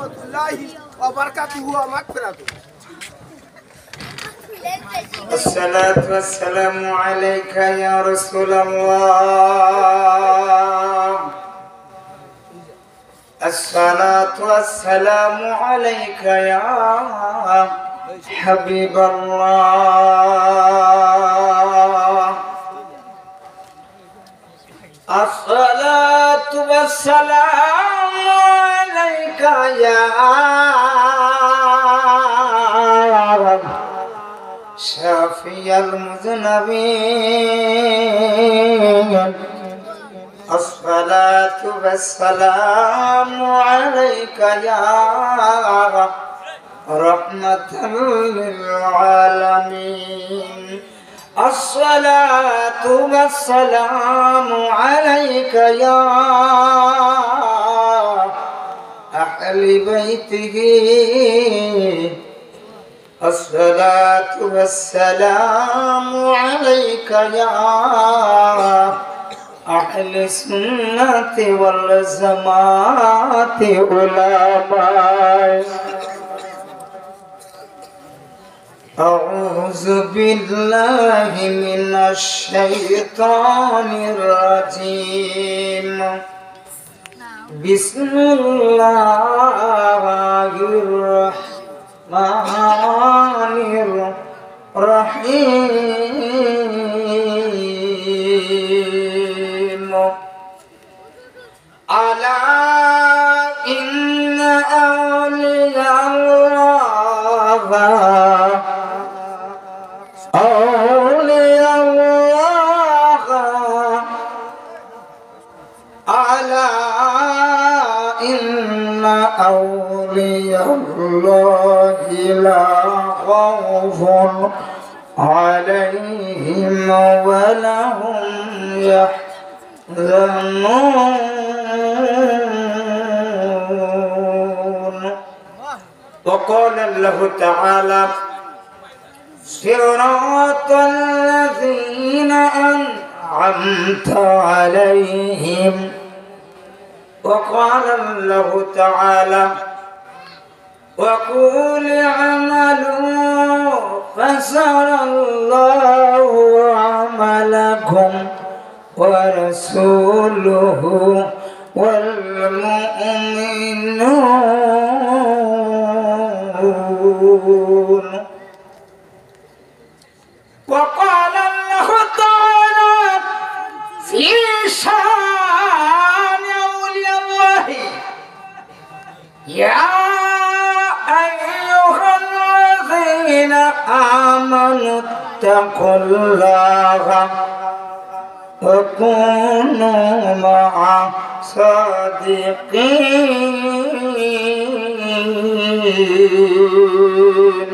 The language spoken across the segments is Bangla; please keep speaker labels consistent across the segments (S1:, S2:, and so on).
S1: rahmatullahi wa barakatuhu wa maghfiratuh.
S2: الصلاة والسلام عليك يا رسول الله. الصلاة والسلام عليك يا حبيب الله. الصلاة والسلام عليك يا شافي المذنبين. الصلاة والسلام عليك يا رحمة للعالمين. الصلاة والسلام عليك يا أهل بيته. الصلاة والسلام عليك يا أهل السنة والجماعة علماء. أعوذ بالله من الشيطان الرجيم. بسم الله الرحمن الرحيم. ألا إن أولياء الله ألا إن أولياء الله لا خوف عليهم ولا هم يحزنون. وقال الله تعالى صراط الذين أنعمت عليهم. وقال الله تعالى وقل اعملوا فسيرى الله عملكم ورسوله والمؤمنون. وقال الله تعالى في شان أولياء الله يا أيها الذين آمنوا اتقوا الله وكونوا مع صادقين.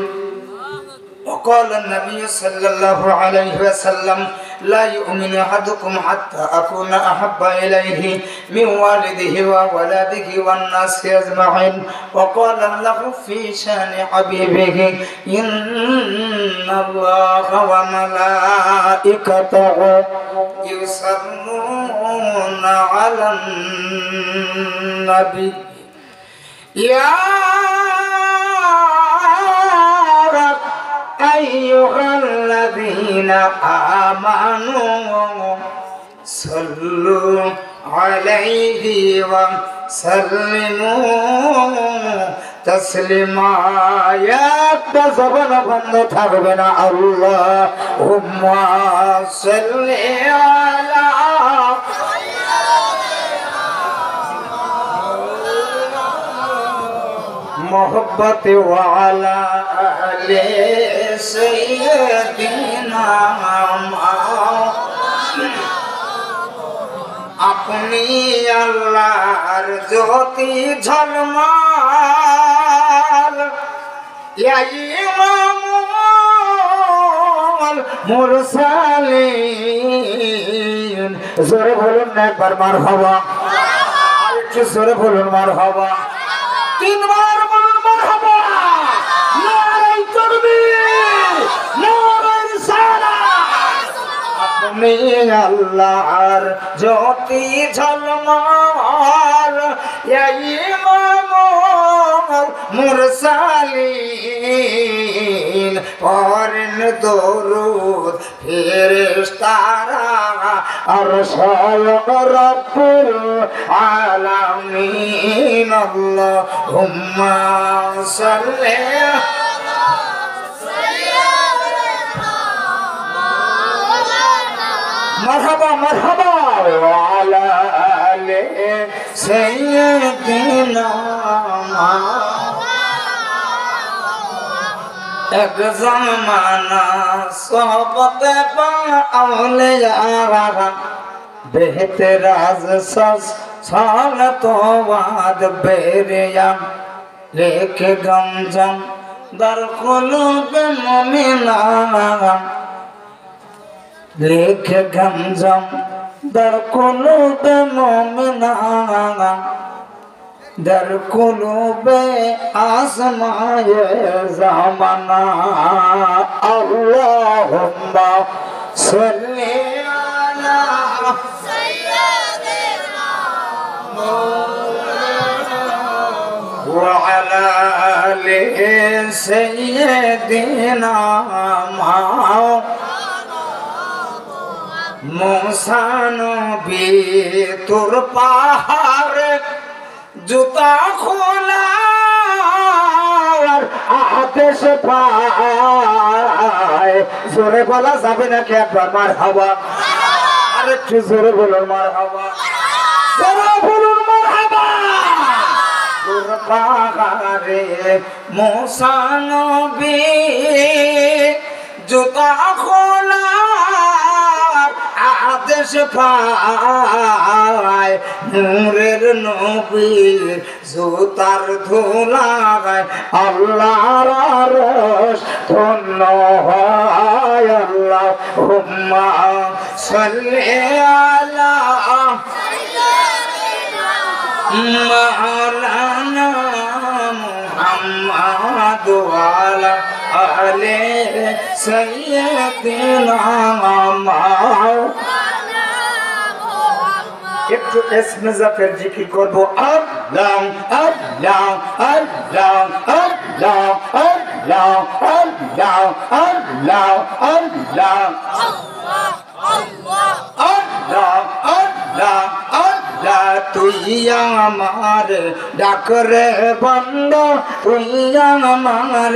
S2: وقال النبي صلى الله عليه وسلم لا يؤمن أحدكم حتى أكون أحب إليه من والده وولده والناس أجمعين. وقال الله في شان حبيبه إن الله وملائكته يصلون على النبي يا رب أيها الذين آمنوا صلوا عليه وسلموا تسليما. يا تزبن بند تغبنا اللهم صل على محبت وعلى آل سيدنا अपनी अल्लाहर ज्योति झलमाल या इमामुल मुरसलीन। जोरे बोलুন না একবার মারহাবা, আরেকটু জোরে বলুন মারহাবা, তিনবার বলুন মারহাবা। নারে তাকবীর, নারে রিসালাত। আপনি আল্লাহর জ্যোতি ঝলমল ইয়া ইমাম মুরসালিন পড়েন দরুদ ফেরেশতারা আর স্বয়ং রব্বুল আলামিন আল্লাহুম্মা সাল্লি مرحبا مرحبا وعلى آل سيدنا एक ज़माना सोहबत औलिया बेहतराज सस साल तो बाद बेरिया लेके गमजम दर कुलूब मोमिना लेके गमजम दर कुलूब मोमिना दर कुलूबे आसमाए ज़माना अल्लाहुम्मा सल्ली अला सय्यिदिना व अला आलि सय्यिदिना मूसा नबी तुर पहाड़ जूता खोला और आदेश पाए जोरे बोला जाबे ना के একবার মারহাবা আরে একটু জোরে বলুন মারহাবা জোরে বলুন মারহাবা তোর পাহাড়ে মুসা নবী জুতা খোলা আদেশ পায় নূরের নবীর জুতার ধুলায় আল্লাহর আরশ ধন্য হয় আল্লাহুম্মা সাল্লি আলা মাওলানা মুহাম্মাদ ওয়া আলা আলে সাইয়্যিদিনা একটু ইসমে জাফর জিকির করব আল্লাহ আল্লাহ আল্লাহ আল্লাহ আল্লাহ আল্লাহ আল্লাহ আল্লাহ আল্লাহ আল্লাহ আল্লাহ আল্লাহ তুই আমার ডাক রে বান্দা তুই আমার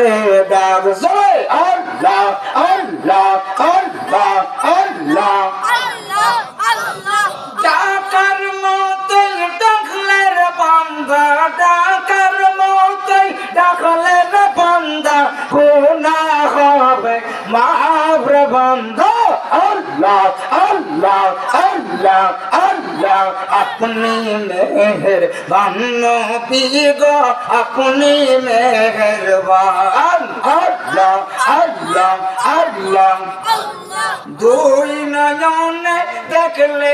S2: ডাক জয় আল্লাহ আল্লাহ আল্লাহ আল্লাহ আল্লাহ আল্লাহ ডাকার মতই ডাকলে রে বান্দা ডাকার মতই ডাকলে রে বান্দা গুনাহ হবে মাফ রে বান্দা আল্লাহ আল্লাহ আল্লাহ আল্লাহ আপনি মেহেরবান নবী গো আপনি মেহেরবান আল্লাহ আল্লাহ আল্লাহ দুই নয়নে দেখলে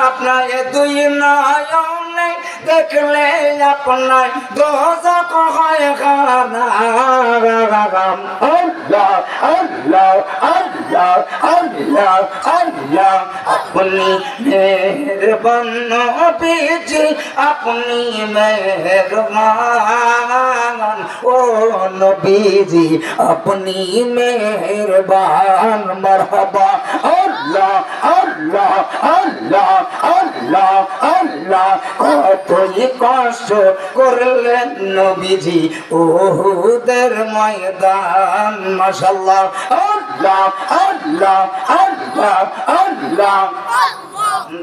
S2: আপনার দুই নয়নে দেখলে আপনার দোজখ হয় খানা আল্লাহ আল্লাহ আল্লাহ আল্লাহ আল্লাহ আপনি মেহেরবান নবীজি আপনি মেহেরবান ও নবীজি আপনি মেহেরবান মারহাবা আল্লাহ আল্লাহ আল্লাহ আল্লাহ আল্লাহ কতই কষ্ট করলেন নবীজি উহুদের ময়দান মাশাআল্লাহ আল্লাহ আল্লাহ আল্লাহ আল্লাহ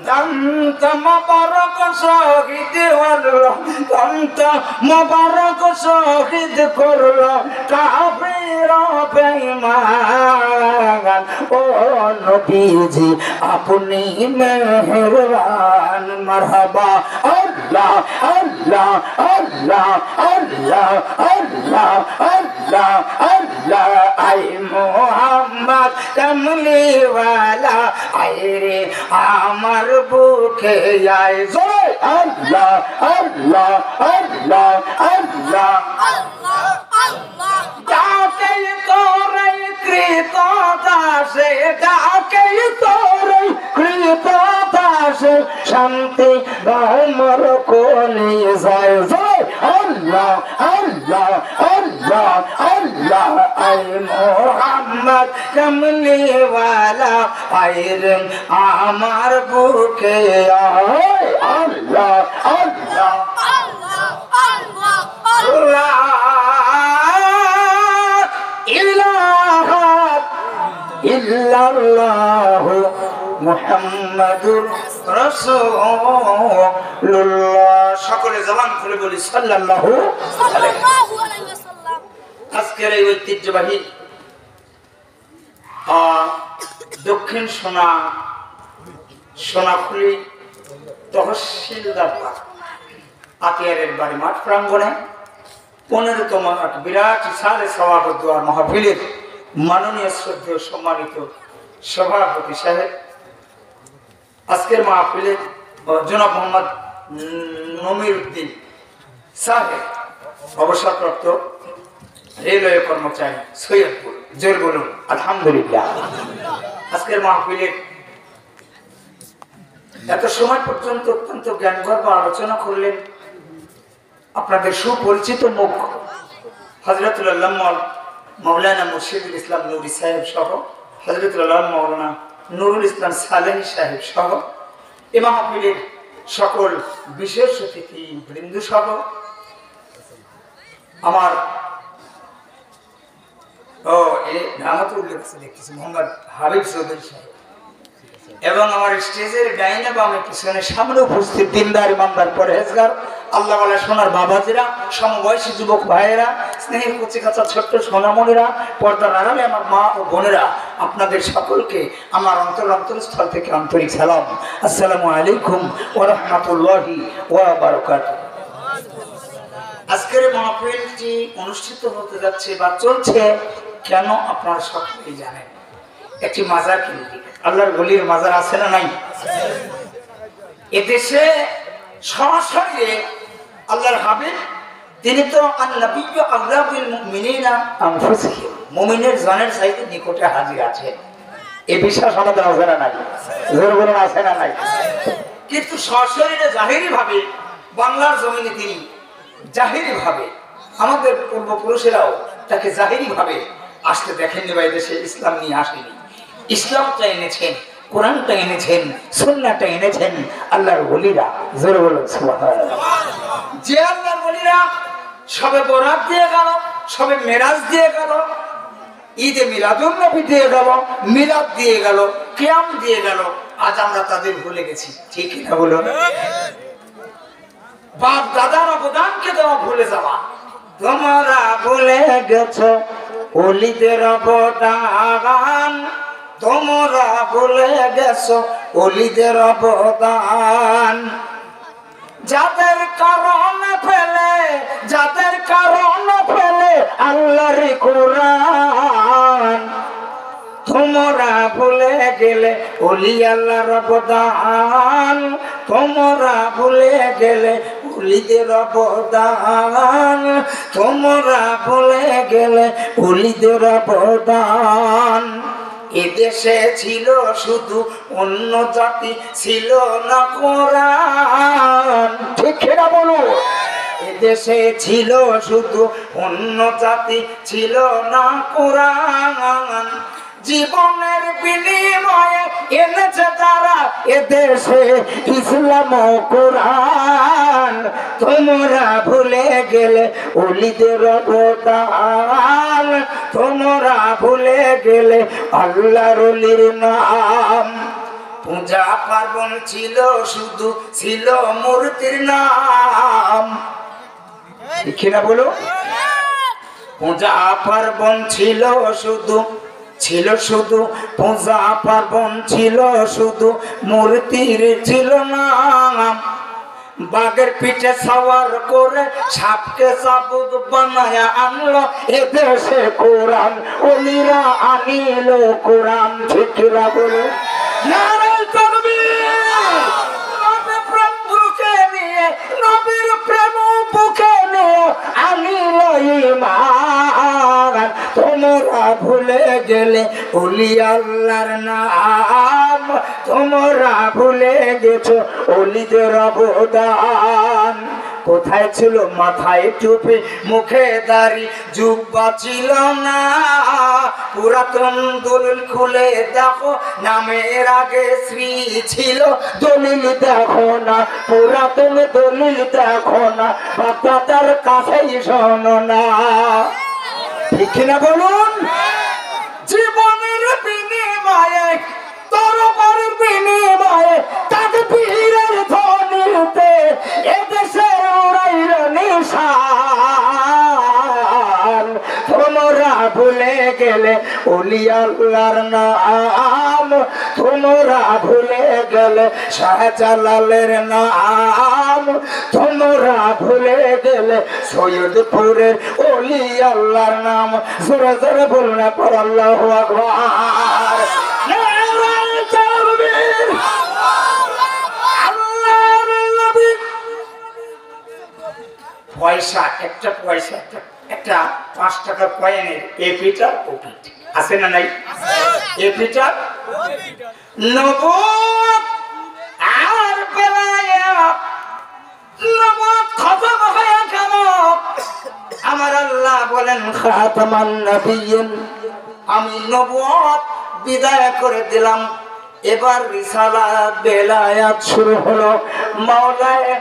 S2: দন্ত মোবারক শহীদ হলো দন্ত মোবারক শহীদ করলো কাফির বেঈমান ও নবীজি আপনি মেহেরবান মারহাবা আল্লাহ আল্লাহ আল্লাহ আল্লাহ আল্লাহ আল্লাহ আল্লাহ আই মুহাম্মদ কামলিওয়ালা আই রে আমার বুকে আয় জয় আল্লাহ আল্লাহ আল্লাহ আল্লাহ আল্লাহ আল্লাহ ডাকে তোরে কৃতদাসে ডাকে তোরে কৃতদাসে শান্তি আমার কোলে যায় জয় আল্লাহ আল্লাহ আল্লাহ আল্লাহ আল্লাহ আই মোহাম্মদ কমলি ওয়ালা আইরে আমার বুকে আয় আল্লাহ আল্লাহ আল্লাহ ইলাহা ইল্লাল্লাহ মুহাম্মাদুর রাসূলুল্লাহ সকলে জবান খুলে বলি সাল্লাল্লাহু আলাইহি ওয়াসাল্লাম। আজকের এই ঐতিহ্যবাহী দক্ষিণ সোনাখুলি তহসিলদার আতিয়ারের বাড়ি মাঠ প্রাঙ্গণে 15তম এক বিরাট সালে সভাবদ্ধ আর মাহফিলের মাননীয় শ্রদ্ধেয় সম্মানিত সভাপতি সাহেব, আজকের মাহফিলে জনাব মোহাম্মদ নমির উদ্দিন সাহেব, অবসরপ্রাপ্ত রেলওয়ে কর্মচারী, সৈয়দপুর। জোর বলুন আলহামদুলিল্লাহ। আজকের মাহফিলের এত সময় পর্যন্ত অত্যন্ত জ্ঞানগর্ভ আলোচনা করলেন আপনাদের সুপরিচিত মুখ হযরতুল আল্লামা মাওলানা মুর্শিদুল ইসলাম নুরি সাহেব সহ, হযরতুল আল্লামা মাওলানা নুরুল ইসলাম সালেহী সাহেব সহ, এ মাহফিলের সকল বিশেষ অতিথি বৃন্দ সহ, আমার দেখতেছি মোহাম্মদ হাবিব চৌধুরী সাহেব এবং আমার স্টেজের ডাইনে বামে পিছনে সামনে উপস্থিত দিনদার ইমানদার পরহেজগার আল্লাহ ওয়ালা সোনার বাবাজিরা, সমবয়সী যুবক ভাইয়েরা, স্নেহের কচি কাঁচা ছোট্ট সোনামণিরা, পর্দার আড়ালে আমার মা ও বোনেরা, আপনাদের সকলকে আমার অন্তরস্থল থেকে আন্তরিক সালাম। আসসালামু আলাইকুম ওয়া রাহমাতুল্লাহি ওয়া বারাকাতুহু। আজকের মাহফিলটি অনুষ্ঠিত হতে যাচ্ছে বা চলছে কেন আপনারা সকলেই জানেন। একটি মাজার কেন্দ্রিক আল্লাহর ওলির মাজার আছে না নাই? এদেশে সরাসরি আল্লাহর হাবিব তিনি তো আন-নবিয়্যু আওলা বিল মুমিনিনা আনফুসিহিম, মুমিনের জানের চাইতে নিকটে হাজির আছেন। এই বিশ্বাস আমাদের আছে না নাই? জোর বলুন আছে না নাই? কিন্তু সরাসরি জাহিরি ভাবে বাংলার জমিনে তিনি জাহিরি ভাবে, আমাদের পূর্বপুরুষেরাও তাকে জাহিরি ভাবে আসতে দেখেননি। বা দেশে ইসলাম নিয়ে আসেনি, ইসলামটা এনেছেন, কোরআনটা এনেছেন, সুন্নাহটা এনেছেন আল্লাহর ওলিরা। জোরে বলুন সুবহানাল্লাহ। যে আল্লাহর ওলিরা সবে বরাত দিয়ে গেল, সবে মেরাজ দিয়ে গেল, ঈদে মিলাদুন নবী দিয়ে গেল, মিলাদ দিয়ে গেল, কিয়াম দিয়ে গেল, আজ আমরা তাদের ভুলে গেছি। ঠিক না বলুন? বাপ দাদার অবদানকে দেওয়া ভুলে যাওয়া। তোমরা ভুলে গেছো ওলিদের অবদান, তোমরা ভুলে গেছো ওলিদের অবদান। যাদের কারণে ফেলে আল্লাহর কোরআন, তোমরা ভুলে গেলে ওলি আল্লাহর অবদান, তোমরা ভুলে গেলে ওলিদের অবদান, তোমরা ভুলে গেলে ওলিদের অবদান। এদেশে ছিল শুধু অন্য জাতি, ছিল না কোরআন। ঠিক না বলো? এদেশে ছিল শুধু অন্য জাতি, ছিল না কোরআন। জীবনের বিনিময়ে এনেছে তারা এদেশে ইসলাম ও কোরআন। তোমরা ভুলে গেলে ওলিদের অবদান, তোমরা ভুলে গেলে আল্লাহর ওলির নাম। পূজা পার্বণ ছিল শুধু, ছিল মূর্তির নাম। ঠিক না বলো? পূজা পার্বণ ছিল শুধু পূজা পার্বণ ছিল শুধু, মূর্তির ছিল নাম। বাঘের পিঠে সওয়ার করে সাপকে চাবুক বানায়া আনলো এদেশে কোরআন, ওলিরা আনিল কোরআন। ঠিক না বলো? নারায়ে তাকবীর! নবীর প্রেম বুকে নিয়ে, নবীর প্রেম বুকে নিয়ে আনিল ঈমান। তোমরা ভুলে গেলে ওলি আল্লাহর নাম, তোমরা ভুলে গেছো ওলিদের অবদান। কোথায় ছিল মাথায় টুপি মুখে দাড়ি জুব্বা ছিল না পুরাতন দলিল খুলে দেখো নামের আগে শ্রী ছিল দলিল দেখো না পুরাতন দলিল দেখো না বাপদাদার কাছেই শোনো না ঠিক কিনা বলুন জীবনের বিনিময়ে তরবার বিনিময়ে তাকবীরের ধ্বনিতে এদেশে উড়াইল নিশান তোমরা ভুলে গেলে ওলি আল্লাহর নাম তোমরা ভুলে গেলে শাহজালালের নাম তোমরা ভুলে গেলে সৈয়দপুরের ওলি আল্লাহর নাম জোরে জোরে বলুন পর আল্লাহু আকবার পয়সা একটা পয়সা একটা 5 টাকার কয়েনের এপিটার ওপিট আছে না নাই এপিটার নবুয়ত আর বেলায়েত নবুয়ত খতম হয়ে গেল আমার আল্লাহ বলেন খাতামান নবিয়্যিন আমি নবুয়ত বিদায় করে দিলাম এবার রিসালাত বেলায়াত শুরু হলো মাওলানা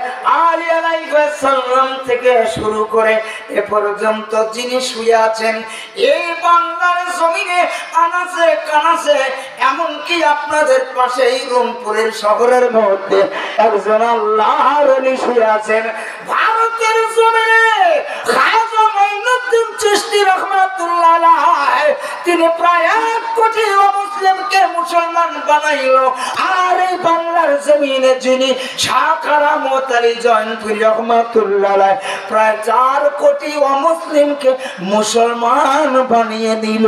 S2: আলী আলাইহিস সালাম থেকে শুরু করে এ পর্যন্ত যিনি শুয়ে আছেন এই বাংলার জমিনে আনাসে কানাসে এমনকি আপনাদের পাশেই রংপুরের শহরের মধ্যে একজন আল্লাহর ওলি শুয়ে আছেন ভারতের জমিনে খাজা মাইনুদ্দিন চিশতি রাহমাতুল্লাহ আলাইহি তিনি প্রায় 1 কোটি মুসলিমকে মুসলমান বানাইলো আর এই বাংলার জমিনে যিনি শাহ কারামত আলী জয়নপুরী রাহমাতুল্লাহ আলাইহি প্রায় 4 কোটি মুসলিমকে মুসলমান বানিয়ে দিল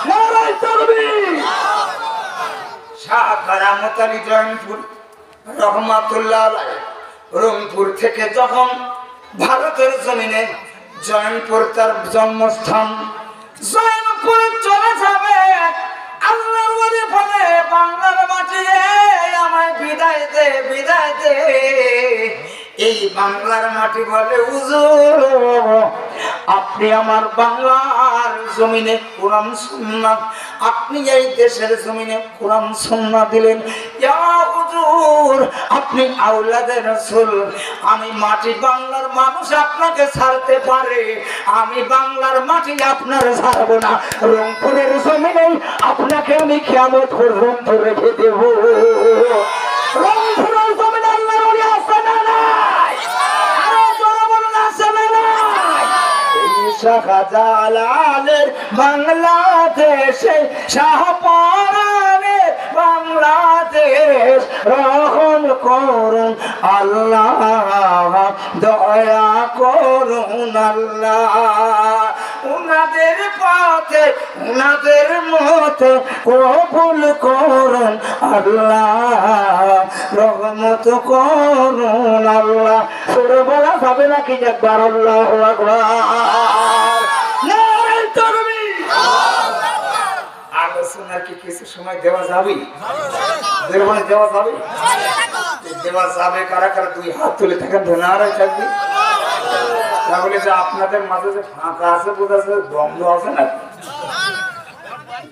S2: নারায়ে তাকবীর শাহ কারামত আলী জয়নপুরী রাহমাতুল্লাহ আলাইহি রংপুর থেকে যখন ভারতের জমিনে জয়নপুর তার জন্মস্থান জয়নপুরে চলে যাবে আল্লাহর ওলি বলে বাংলার মাটি আমায় বিদায় দে এই বাংলার মাটি বলে হুজুর আপনি আমার বাংলার জমিনে কোরআন সুন্নাত আপনি এই দেশের জমিনে কোরআন সুন্নাত দিলেন ইয়া হুজুর আপনি আওলাদে রাসূল আমি মাটি বাংলার মানুষ আপনাকে ছাড়তে পারে আমি বাংলার মাটি আপনার ছাড়ব না রংপুরের জমিনে আপনাকে আমি কিয়ামত পর্যন্ত রেখে দেব রংপুরের জমিনে আল্লাহর ওলি আছে না নাই আরো জোরে বলুন আছে না নাই শাহজালালের বাংলাদেশে শাহপরানের বাংলাদেশ রহম করুন আল্লাহ দয়া করুন আল্লাহ উনাদের পথে উনাদের মতে কবুল করুন আল্লাহ রহমত করুন আল্লাহ সুরে বলা যাবে নাকি একবার আল্লাহু আকবার নারায়ে তাকবীর আলোচনার কি কিছু সময় দেওয়া যাবে দেওয়া যাবে কারা কারা 2 হাত তুলে থাকেন নারায়ে তাকবীর তাহলে যে আপনাদের মাঝে যে ফাঁকা আছে বোঝাচ্ছে দ্বন্দ্ব আছে না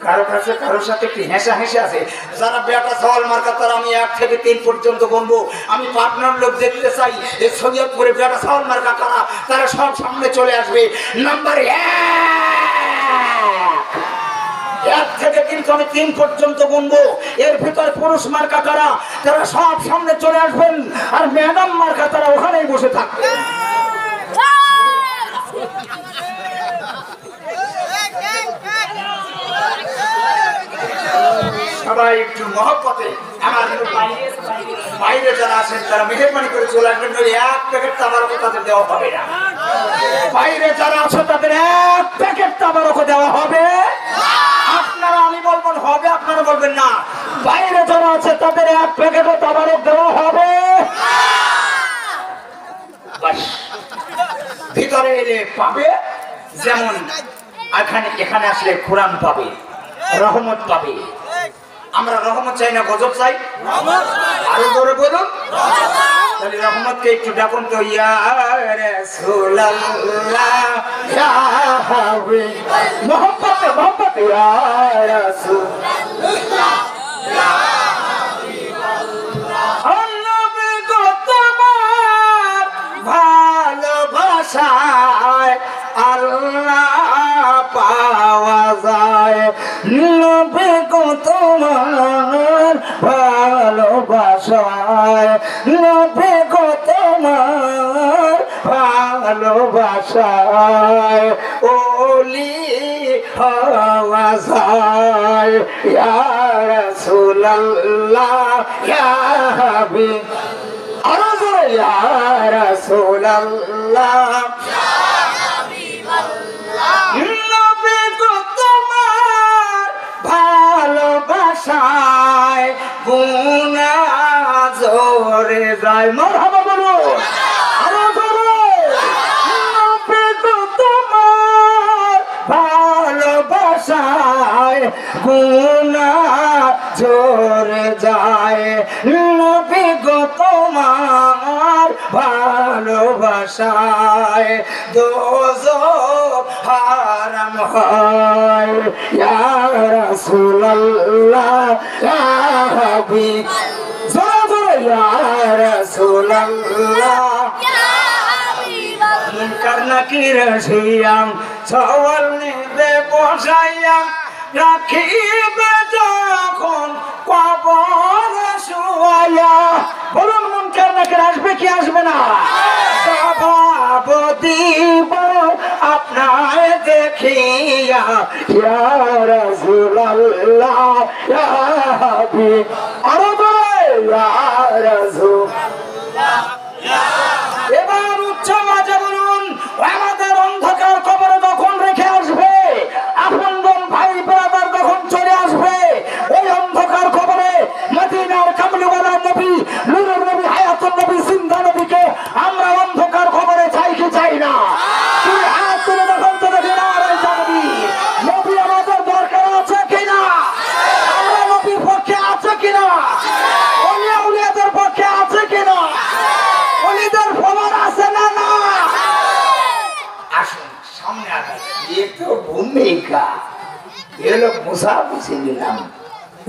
S2: কারো কাছে কারোর সাথে কি হেসা আছে যারা বেটা সওয়াল মার্কা তারা আমি 1 থেকে 3 পর্যন্ত গুনবো আমি পার্টনার লোক দেখতে চাই এই সৈয়দপুরে বেটা সওয়াল মার্কা কারা তারা সব সামনে চলে আসবে নাম্বার 1 থেকে 3 আমি 3 পর্যন্ত গুনবো এর ভিতর পুরুষ মার্কা কারা তারা সব সামনে চলে আসবেন আর ম্যাডাম মার্কা তারা ওখানেই বসে থাকবে সবাই একটু মহব্বতে আমার বাইরে যারা আছেন তারা মেহরবানি করে চলে আসবেন 1 প্যাকেট তাবারক তাদের দেওয়া হবে না বাইরে যারা আছে তাদের 1 প্যাকেট তাবারক দেওয়া হবে আপনারা আমি বলবেন হবে আপনারা বলবেন না বাইরে যারা আছে তাদের 1 প্যাকেট তাবারক দেওয়া হবে বাস ভিতরে এলে পাবে যেমন এখানে আসলে কোরআন পাবে রহমত পাবে আমরা রহমত চাই না গজব চাই আরো জোরে বলুন তাহলে রহমতকে একটু ডাকুন তো, ইয়া রাসূলুল্লাহ ইয়া হাবিবাল্লাহ, মোহাম্মতে মোহাম্মতে ইয়া রাসূলুল্লাহ ইয়া হাবিবাল্লাহ। নবী গো তোমার ভালোবাসায় আল্লাহ পাওয়া যায়, নবী গো তোমার ভালোবাসায়, নবী গো তোমার ভালোবাসায় ওলি হওয়া যায়, ইয়া রাসূলুল্লাহ ইয়া হাবিবাল্লাহ, আরো জোরে ইয়া রাসূলুল্লাহ ইয়া হাবিবাল্লাহ। নবী গো তোমার ভালোবাসায় গুনাহ ঝরে যায়, মারহাবা বলুন আরো জোরে। নবী গো তোমার ভালোবাসায় গুনাহ ঝরে যায়, নবী গো তোমার ভালোবাসায় দোজখ হারাম হয়, ইয়া রাসূলুল্লাহ ইয়া হাবিবাল্লাহ, জোরে জোরে ইয়া রাসূলুল্লাহ ইয়া হাবিবাল্লাহ। মুনকার নাকির শিয়াম সওয়াল নিবে বসাইয়া রাখিবে যখন কবরে শুয়াইয়া, বলুন মুনকার নাকির আসবে কি আসবে না? জবাব দিব আপনার দেখিয়া, ইয়া রাসূলুল্লাহ ইয়া হাবিবাল্লাহ, আরো বলে ইয়া রাসূলুল্লাহ ইয়া হাবিবাল্লাহ। এবার উচ্চ আওয়াজে বলুন, আমাদের অন্ধকার কবরে যখন রেখে আসবে, আপনজন ভাই ব্রাদার যখন চলে আসবে, ওই অন্ধকার কবরে মদিনার কামলিওয়ালা নবী, নূরের নবী, হায়াতুন নবী, জিন্দা নবীকে আমরা অন্ধকার কবরে চাই কি চাই না? তুই হাত তুলে তখন তো দেখি না রে জানবি, নবী আমাদের দরকার আছে কিনা? আমরা নবীর পক্ষে আছে কিনা? ওলিয়া উলিয়াদের পক্ষে আছে কিনা? ওলিদের ফলার আছে না না? আসুন সামনে আগান, ये तो ভূমিকা এলো মুসা বুঝে নিলাম,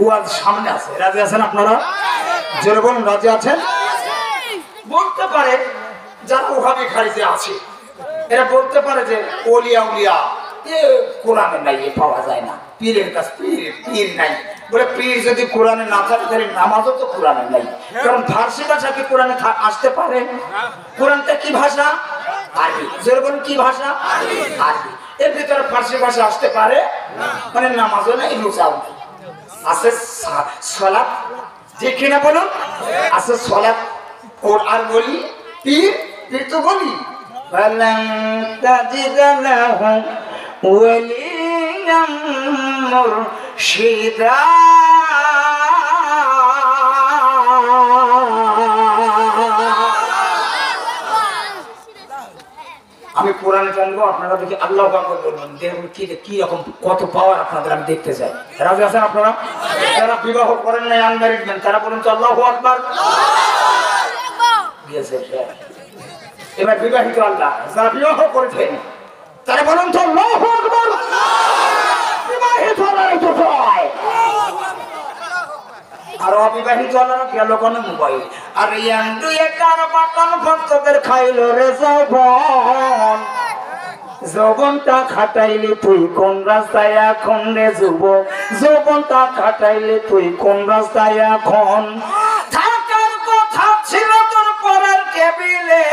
S2: ওয়াজ সামনে আছে। রাজি আছেন আপনারা? জোরে বলুন রাজি আছেন? বলতে পারে যারা ওখানে খারিজে আছে, এরা বলতে পারে যে ওলিয়া উলিয়া এ কোরআনে নাই, এ পাওয়া যায় না, পীরের কাছে পীর নাই। বলে পীর যদি কোরআনে না থাকে তাহলে নামাজও তো কোরআনে নাই, কারণ ফার্সি ভাষা কি কোরআনে আসতে পারে? কোরআনটা কি ভাষা? আরবি। জোরে বলুন কি ভাষা? আরবি। এর ভিতরে ফার্সি ভাষা আসতে পারে? মানে নামাজও নাই, রোজাও নাই, আছে সালাত, ঠিক কিনা বলুন? আছে সালাত। ওর আর বলি পীর, পীর তো বলি ফালান তাজিদা লাহু ওয়ালিয়াম মুরশিদা, আমি কোরআনে জানবো, আপনারা দেখি আল্লাহু আকবার বলবেন, দেখুন কি রকম কত পাওয়ার আপনাদের আমি দেখতে চাই। রাজি আছেন আপনারা? যারা বিবাহ করেন নাই, আনম্যারিড মেন, তারা বলুন তো আল্লাহু আকবার। এবার বিবাহিত আল্লাহ যারা বিবাহ করেছেন তারা বলুন তো আল্লাহু আকবার। বিবাহিত আল্লাহই তো হয়, আর অবিবাহিত আল্লাহরা গেল কোন মোবাইল। আর ইয়ান দুই একার বাটন ভক্তদের খাইলো রে যৌবন, যৌবনটা খাটাইলে তুই কোন রাস্তায় এখন রে যুবক, যৌবনটা খাটাইলে তুই কোন রাস্তায় এখন? থাকার কথা ছিল তোর পরের টেবিলে,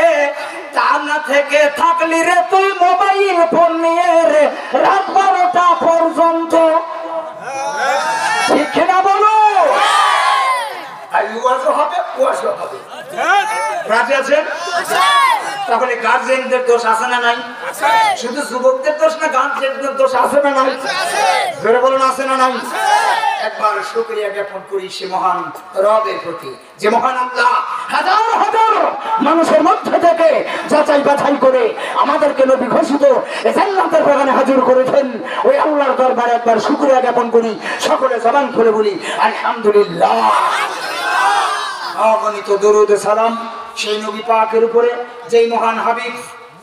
S2: তা না থেকে থাকলি রে তুই মোবাইল ফোন নিয়ে রে রাত 12টা পর্যন্ত, ঠিক না বলো? রাজি আছেন? তাহলে গার্জেনদের দোষ আছে না নাই? শুধু যুবকদের দোষ না, গার্জেনদের দোষ আছে না নাই? ধরে বলুন আছে না নাই? একবার শুকরিয়া জ্ঞাপন করি সে মহান রবের প্রতি, যে মহান আল্লাহ হাজার হাজার মানুষের মধ্যে থেকে যাচাই বাছাই করে আমাদেরকে নবী ঘোষিত জান্নাতের বাগানে হাজির করেছেন। ওই আল্লাহর দরবারে একবার শুকরিয়া জ্ঞাপন করি, সকলে জবান খুলে বলি আলহামদুলিল্লাহ। অগণিত দরুদ সালাম সেই নবী পাকের উপরে যেই মহান হাবিব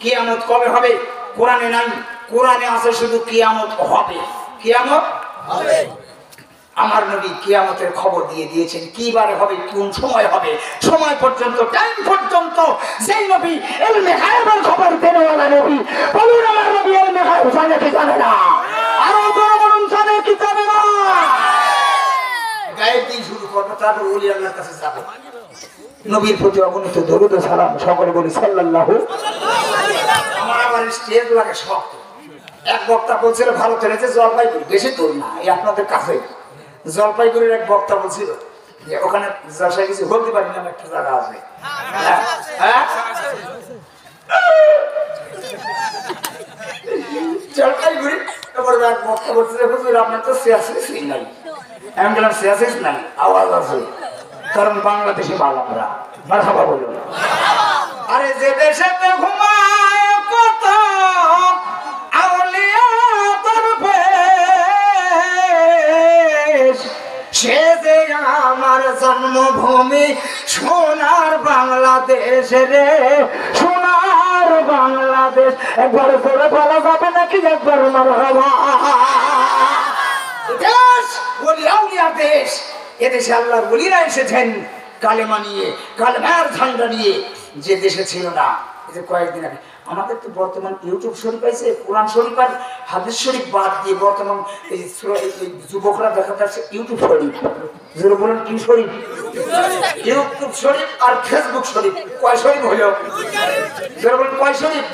S2: কিয়ামত কবে হবে কোরআনে নাই, কোরআনে আছে শুধু কিয়ামত হবে, কিয়ামত হবে। আমার নবী কিয়ামতের খবর দিয়ে দিয়েছেন কিবারে হবে, কোন সময় হবে, সময় পর্যন্ত, টাইম পর্যন্ত। যেই নবী ইলমে গায়বের খবর দেনওয়ালা নবী, বলুন আমার নবী ইলমে গায়ব জানে কি জানে না? আরো বড় বলুন, জানে কি জানে না? গায়েব দিয়ে শুরু করবো, তারপর ওলি আল্লাহর কাছে যাবো। নবীর প্রতি অগণিত দরুদ ও সালাম, সকলে বলি সাল্লাল্লাহু। আমার আবার স্টেজ লাগে শক্ত। এক বক্তা বলছিল ভারতের যে জলপাইগুড়ি, বেশি দূর না, এই আপনাদের কাছে জলপাইগুড়ির এক বক্তা বলছিল যে ওখানে জলসায় কিছু বলতে পারি না, একটা জায়গা আছে। জলপাইগুড়ি এক বক্তা বলছিল হুজুর আপনার তো সিয়াসিস নাই। আমি বললাম সিয়াসিস নাই, আওয়াজ আছে, কারণ বাংলাদেশে বাংলা মারহাবা বলুন। আরে যে দেশে ঘুমায় কত আউলিয়া সে যে আমার জন্মভূমি সোনার বাংলাদেশ রে, সোনার বাংলাদেশ। একবার করে বলা যাবে নাকি একবার মারহাবা? দেশ বলি আউলিয়া দেশ, এদেশে আল্লাহর ওলিরা এসেছেন কালেমা নিয়ে, কালেমার ঝান্ডা নিয়ে। যে দেশে ছিল না, এই যে কয়েকদিন আগে আমাদের তো বর্তমান ইউটিউব শরীফ আছে, কোরআন শরীফ আর হাদিস শরীফ বাদ দিয়ে বর্তমান এই যুবকরা দেখা যাচ্ছে ইউটিউব শরীফ। যেটা বলেন কি শরীফ? ইউটিউব শরীফ আর ফেসবুক শরীফ। কয় শরীফ হলো? যেটা বলেন কয় শরীফ?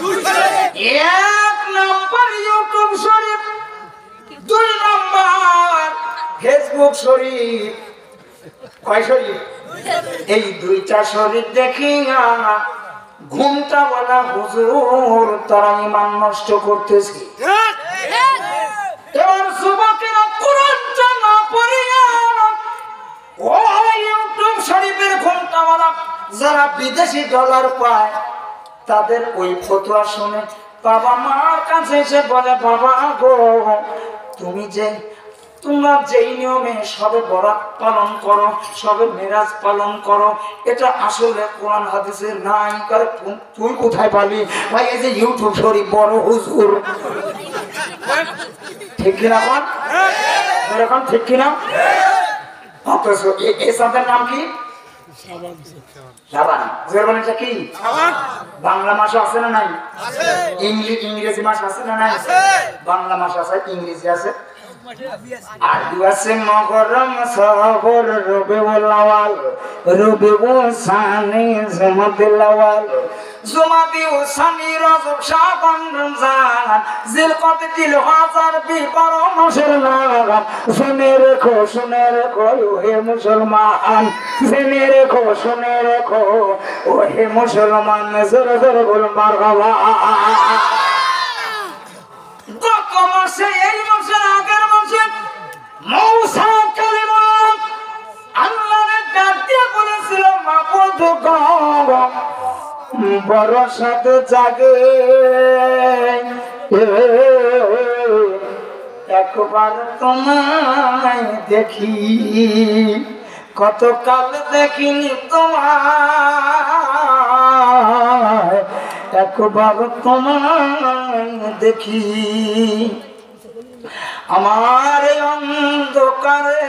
S2: এক নম্বর ইউটিউব শরীফ, দুই নম্বর ফেসবুক শরীফ। কয় শরীফ? এই দুইটা শরীফ দেখি ঘুমটা বলা হুজুর তারা ইমান নষ্ট করতেছে। এবার যুবকেরা কোরআন জানা পড়িয়া ওই ইউটিউব শরীফের ঘুমটা বলা যারা বিদেশি ডলার পায় তাদের ওই ফতোয়া শুনে বাবা মার কাছে এসে বলে, বাবা গো তোমরা যেই নিয়মে সবে বরাত পালন করো, সবে মেরাজ পালন করো, এটা আসলে কোরআন হাদিসে নাই। কারণ তুই কোথায় পালি? ভাই এই যে ইউটিউব শরীফ বড় হুজুর, ঠিক কিনা? এখন ঠিক কিনা? অথচ এই সাদের নাম কি? সাবান। জার্মানিটা কি? বাংলা মাস আছে না নাই? ইংরেজি মাস আছে না নাই? বাংলা মাস আছে, ইংরেজি আছে, আরবি আছে। মহরম, সফর, রবিউল আউয়াল, রবিউল সানি, জুমাদুল আউয়াল, জুমাদুল সানি, রজব, শাবান, রমজান, জিলকদে, জিলহজ, বিবার মাসের নাম। শুনে রেখো হে মুসলমান, জেনে রেখো, শুনে রেখো ও হে মুসলমান। জোরে জোরে বলুন মারহাবা। গত মাসে, এই মাসের আগের মাসে মূসা কালিমুল্লাহ আল্লাহর ডাক দিয়ে বলেছিল, মাবুদ গো বরসাত জাগে একবার তোমায় দেখি, কতকাল দেখিনি তোমায়, একবার তোমায় দেখি। আমার অন্ধকারে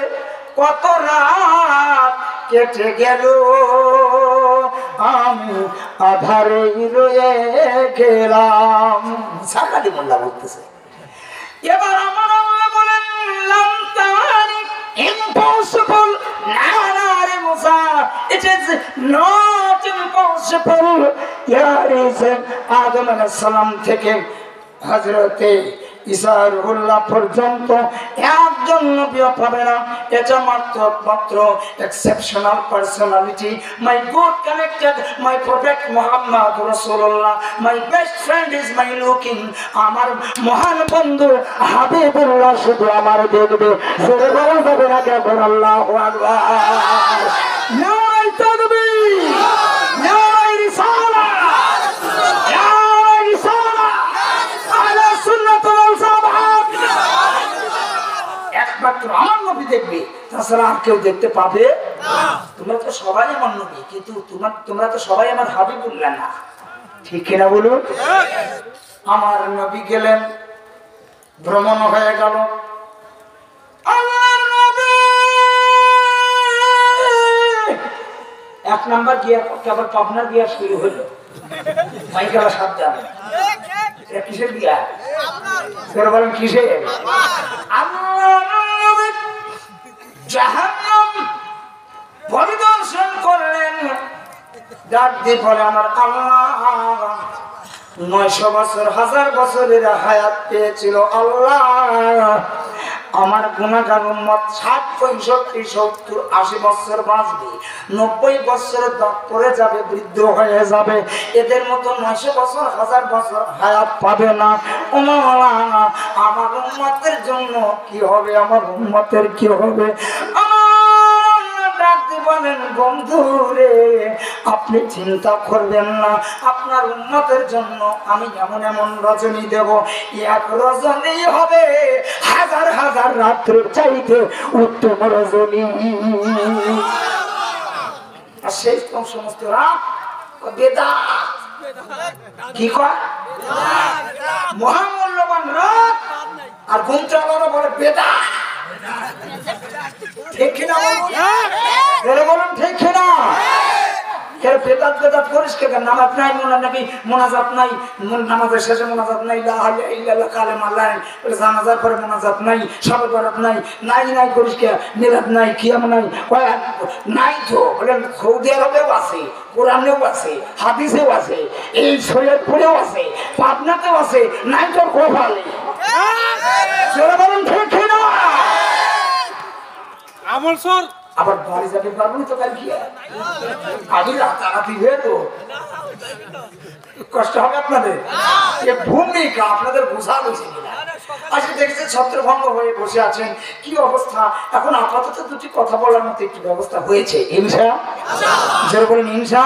S2: কত রাত কেটে গেল, আমি আধারে রয়ে গেলাম। সাকালি মোল্লা বলতেছে। এবার আমার আল্লাহ বলেন, impossible, না রে মুসা, it is not impossible. আদম আলাইহিস সালাম থেকে হযরতে ঈসা রুহুল্লাহ পর্যন্ত একজন নবীও পাবে না। এটা মাত্র exceptional personality. My good connected, my prophet Muhammad Rasulullah, my best friend is my looking. আমার মহান বন্ধু হাবিবুল্লাহ শুধু আমার দেখবে। জোরে বলা যাবে না কেবল আল্লাহু আকবার। নারায়ে তাকবীর, নারায়ে রিসালাত, নারায়ে রিসালাত, আহলে সুন্নাত ওয়াল জামাত। একমাত্র আমার নবী দেখবে, তাছাড়া আর কেউ দেখতে পাবে না। তোমরা তো সবাই আমার নবী, কিন্তু তোমরা তো সবাই আমার হাবিবুল্লাহ না, ঠিক কিনা বলুন? আমার নবী গেলেন, ভ্রমণ হয়ে গেল। আল্লাহর নবী এক নাম্বার গিয়ার করতে আবার পাবনার গিয়ার শুরু হলো। মাইকালা সাবধান, এটা কিসের গিয়ার? তোরা বলেন কিসের? আল্লাহর নবী জাহান্নাম পরিদর্শন করলেন, ডাক দিয়ে বলে আমার আল্লাহ 900 বছর 1000 বছরের হায়াত পেয়েছিল আল্লাহ, আমার গুনাহগার উম্মত 60 65 70 80 বছর বাঁচবে, 90 বছরে দাঁত পড়ে যাবে, বৃদ্ধ হয়ে যাবে, এদের মতো 900 বছর 1000 বছর হায়াত পাবে না। ও মাওলা, আমার উম্মতের জন্য কি হবে, আমার উম্মতের কি হবে? বলেন বন্ধু রে, আপনি চিন্তা করবেন না, আপনার উম্মতের জন্য আমি এমন এমন রজনী দেব, এক রজনী হবে 1000 1000 রাত্রের চাইতে উত্তম রজনী। আর সেই সমস্ত রাত বেদাত, কি কয় মহামূল্যবান রাত, আর ঘুমটাওয়ালা বলে বেদাত, ঠিক কিনা বলুন? ঠিক কিনা? বেদাত বেদাত করিস কে? নামাজ নাই, নাকি মোনাজাত নাই, নামাজের শেষে মোনাজাত নাই, লা ইলাহা ইল্লাল্লাহ কালেমা নাই, জানাজার পরে মোনাজাত নাই, শবে বরাত নাই, নাই করিস কে? মিলাদ নাই, কিয়াম নাই, নাই তো বলেন। সৌদি আরবেও আছে, কোরআনেও আছে, হাদিসেও আছে, এই সৈয়দপুরেও আছে, পাবনাতেও আছে, নাই তোর কোফালে। বলুন ঠিক কিনা?
S3: আমল সর
S2: আবার বাড়ি যাবে পারবো তো কাল কি আমি রাতারাতি হয়ে তো কষ্ট হবে আপনাদের। এ ভূমিকা আপনাদের বোঝা হয়েছে কিনা? আজকে দেখেছে ছত্রভঙ্গ হয়ে বসে আছেন, কি অবস্থা? এখন আপাতত দুটি কথা বলার মতো একটি ব্যবস্থা হয়েছে, ইনশা। যারা বলেন ইনশা।